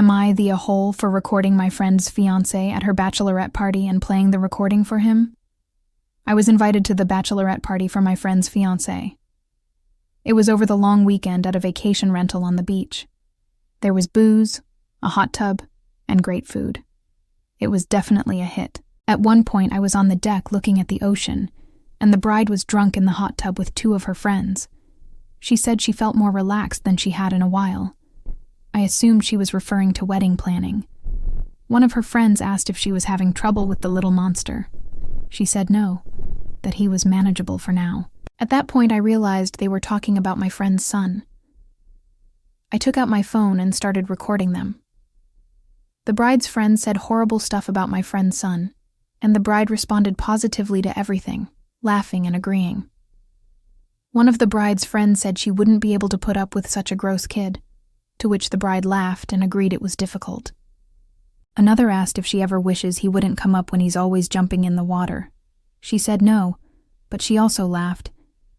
Am I the a-hole for recording my friend's fiancé at her bachelorette party and playing the recording for him? I was invited to the bachelorette party for my friend's fiancé. It was over the long weekend at a vacation rental on the beach. There was booze, a hot tub, and great food. It was definitely a hit. At one point, I was on the deck looking at the ocean, and the bride was drunk in the hot tub with 2 of her friends. She said she felt more relaxed than she had in a while. I assumed she was referring to wedding planning. One of her friends asked if she was having trouble with the little monster. She said no, that he was manageable for now. At that point, I realized they were talking about my friend's son. I took out my phone and started recording them. The bride's friend said horrible stuff about my friend's son, and the bride responded positively to everything, laughing and agreeing. One of the bride's friends said she wouldn't be able to put up with such a gross kid, to which the bride laughed and agreed it was difficult. Another asked if she ever wishes he wouldn't come up when he's always jumping in the water. She said no, but she also laughed,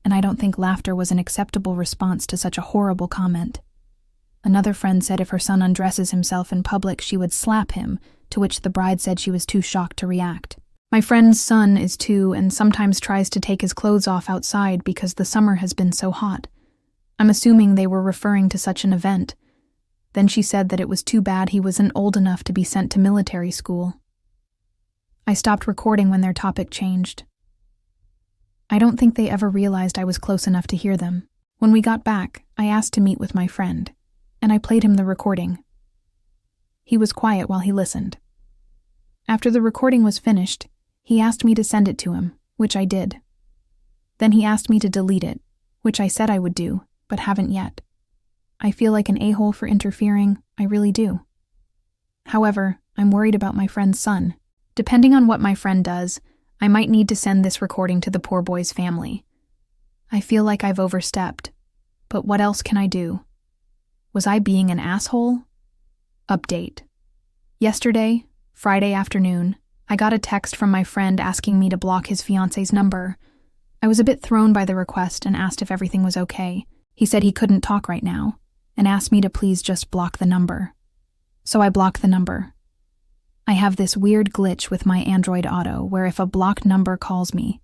and I don't think laughter was an acceptable response to such a horrible comment. Another friend said if her son undresses himself in public, she would slap him, to which the bride said she was too shocked to react. My friend's son is 2 and sometimes tries to take his clothes off outside because the summer has been so hot. I'm assuming they were referring to such an event. Then she said that it was too bad he wasn't old enough to be sent to military school. I stopped recording when their topic changed. I don't think they ever realized I was close enough to hear them. When we got back, I asked to meet with my friend, and I played him the recording. He was quiet while he listened. After the recording was finished, he asked me to send it to him, which I did. Then he asked me to delete it, which I said I would do, but haven't yet. I feel like an a-hole for interfering, I really do. However, I'm worried about my friend's son. Depending on what my friend does, I might need to send this recording to the poor boy's family. I feel like I've overstepped, but what else can I do? Was I being an asshole? Update. Yesterday, Friday afternoon, I got a text from my friend asking me to block his fiancé's number. I was a bit thrown by the request and asked if everything was okay. He said he couldn't talk right now, and asked me to please just block the number. So I blocked the number. I have this weird glitch with my Android Auto where if a blocked number calls me,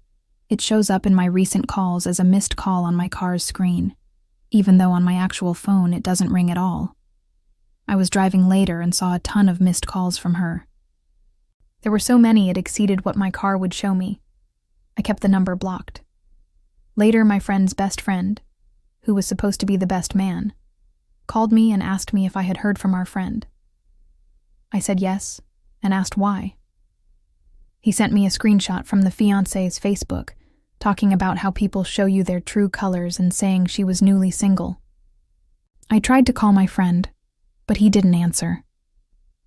it shows up in my recent calls as a missed call on my car's screen, even though on my actual phone it doesn't ring at all. I was driving later and saw a ton of missed calls from her. There were so many it exceeded what my car would show me. I kept the number blocked. Later, my friend's best friend, who was supposed to be the best man, called me and asked me if I had heard from our friend. I said yes, and asked why. He sent me a screenshot from the fiancé's Facebook, talking about how people show you their true colors and saying she was newly single. I tried to call my friend, but he didn't answer.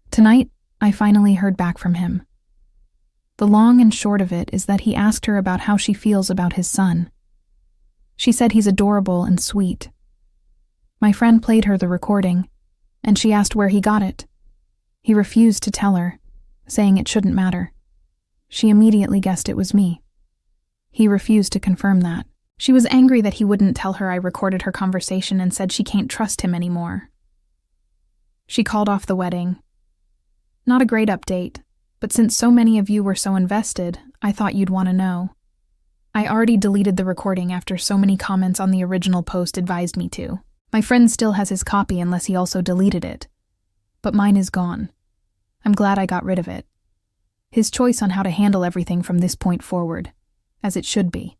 Tonight, I finally heard back from him. The long and short of it is that he asked her about how she feels about his son. She said he's adorable and sweet. My friend played her the recording, and she asked where he got it. He refused to tell her, saying it shouldn't matter. She immediately guessed it was me. He refused to confirm that. She was angry that he wouldn't tell her I recorded her conversation and said she can't trust him anymore. She called off the wedding. Not a great update, but since so many of you were so invested, I thought you'd want to know. I already deleted the recording after so many comments on the original post advised me to. My friend still has his copy unless he also deleted it. But mine is gone. I'm glad I got rid of it. His choice on how to handle everything from this point forward, as it should be.